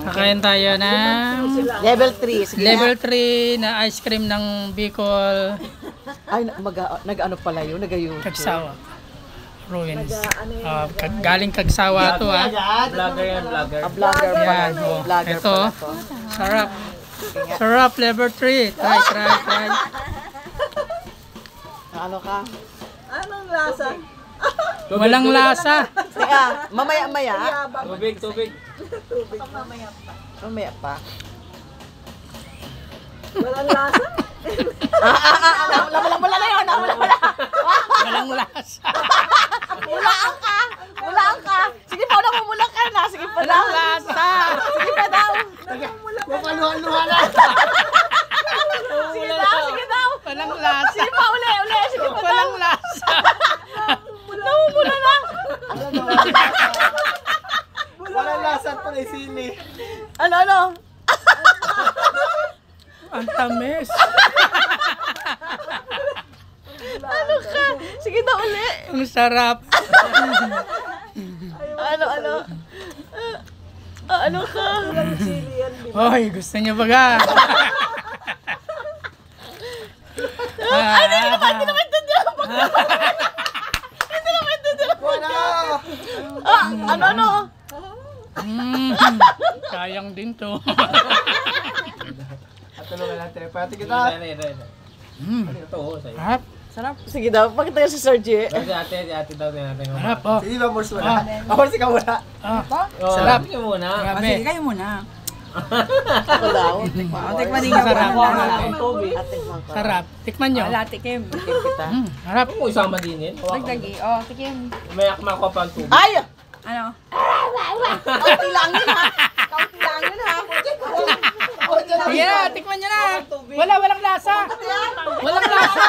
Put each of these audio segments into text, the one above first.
Kakain tayo na Level 3. Sige level 3 na ice cream ng Bicol Ay, nag-ano pala yun? Nag-YouTube. Kagsawa Ruins. Galing Kagsawa to ha. Vlogger yan, vlogger. Vlogger pala. Yan, oh. Vlogger Ito, pala to. sarap. Sarap, level 3. Try. Ano ka? Anong lasa? Walang lasa. Teka, mamaya-maya. Tubig. Mamaya pa. Walang lasa? Wala na yun. Walang lasa. Mulaan ka. Sige pa, namumula ka na. Sige pa daw. Walang lasa. Sige pa daw. Luha na. Sige daw. Walang lasa. Sige pa, uli. Sige pa daw. Walang lasa. Namumula na. Walang lasa pa na sili. Ano? Ang tamis. Ano ka? Sige daw, uli. Ang sarap. Ano? Ano ka? Hoy, gusto niyo ba ga? Hindi naman Ano? Sayang din to. At tulungan natin. Pati kita. Ito, sa'yo. Sarap. Sarap. Sige daw, pakita si Sir G. Si ate daw din natin. Sarap, oh. Sige ba, Mors wala? Ako si ka wala. Sarap. Sige muna. Grabe. Sige, kayo muna. Ako daw. Tikman din ka Sarap. Atikman ko. Sarap. Tikman nyo. Wala, tikim. Kita. Sarap. Kung isama din yun. Dagdagi. Oh, tikim. May akma ko pa ang tubig. Ay! Ano? Kaunti lang yun ha. Sige na, tikman nyo na. Walang lasa. Walang lasa.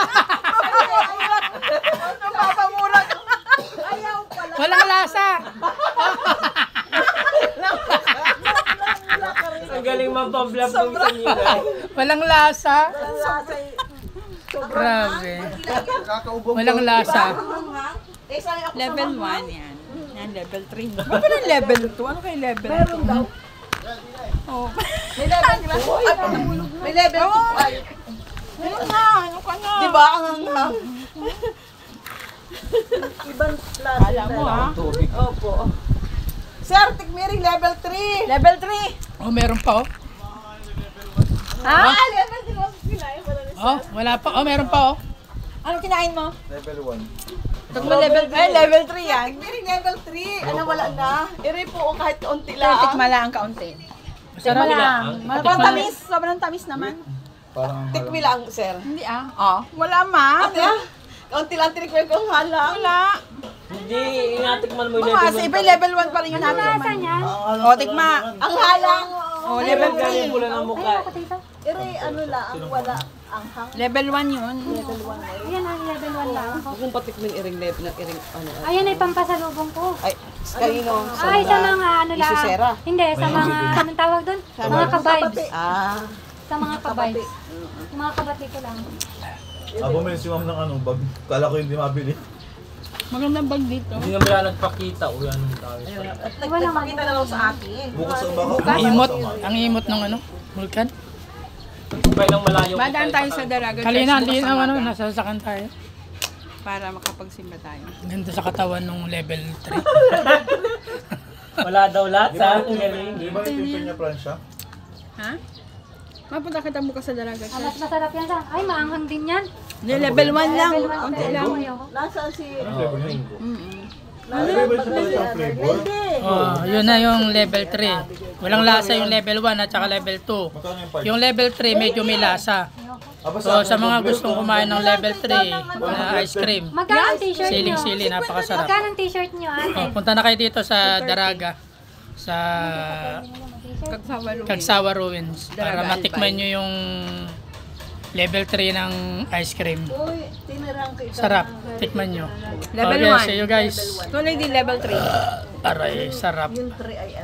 Walang lasa. Ang galing mapablab ng sanila. Walang lasa. Grabe. Walang lasa. Level 1 yan. Yan, level 3. Ba't pa ng level 2? Ano kayo level 2? Meron daw. Oh. May level 2. May level 2. Ano nga? Ano ka na? Diba? Ang hanghang. Ibang klase. Kala mo ha? Tubig. Opo. Sir, tikmiring level 3. Level 3. Oh, meron pa oh. Ha? Level 3. Oh, wala pa. Oh, meron pa oh. Anong kinain mo? Level 1. Tatlo level 3. Ay, level 3 yan. Tikmiring level 3. Ano, wala na. Iri po kahit kaunti lang. Tikma lang kaunti. Masarap. Tikma lang. Tikman Sobrang lang. tamis. Sobrang tamis naman. Tikmi lang, sir. Hindi ah. Oh. Wala ma. Ate, kaunti lang tinikmi ko ang halang. Wala. Hindi, inatikman mo yung level 1. Bukas, iba yung level 1 pa rin yung natin. Oh, tikma. Ang halang. Oh, level Galing 3. pula ng mukha. Iri, ano lang, wala. Ang hang. Level 1 yun. Ayan ang level 1 lang. Huwag mong patikmin iring level na iring ano. Ayan ay pampasalubong ko. Ay, kanino? Ay, sa mga ano lang. Isusera. Hindi, sa mga, anong tawag doon? Mga kabibes. Sa mga kabibes. Yung mga kabati ko lang. Bumili si ma'am ng ano, bag. Kala ko hindi mabili. Magandang bag dito. Hindi naman lang nagpakita. Uy, anong tawag? Wala nga. Pakita na lang sa akin. Bukas ang baka. Ang imot ng ano, vulkan. Kaya lang malayo. Badaan tayo sa dalaga. Kalina, Bukas hindi ang naman ano, umaga nasasakan tayo. Para makapagsimba tayo. Ganda sa katawan ng level 3. Wala daw lasa. Ang galing. Di ba yung niya Francia? Ha? Mapunta kita bukas sa dalaga. Ah, mas masarap yan sa. Ay, maanghang din yan. Hindi, level 1 lang. Level 1. Konti lang. Ayoko. Nasaan si... Mango. Flavor siya talaga ang flavor. Oh, yun na yung level 3. Walang lasa yung level 1 at saka level 2. Magkano yung price? Yung level 3 medyo may lasa. So sa mga gustong kumain ng level 3 na ice cream, Magkano ang t-shirt nyo? siling-sili, napakasarap. Magkano ang t-shirt nyo, ate? Oh, punta na kayo dito sa Daraga, sa Kagsawa Ruins para matikman nyo yung level 3 ng ice cream. Uy, tinirang kita. Sarap, tikman nyo. Level Okay, 1. see you guys. Tuloy din level 3. Aray, sarap. Yung 3 ay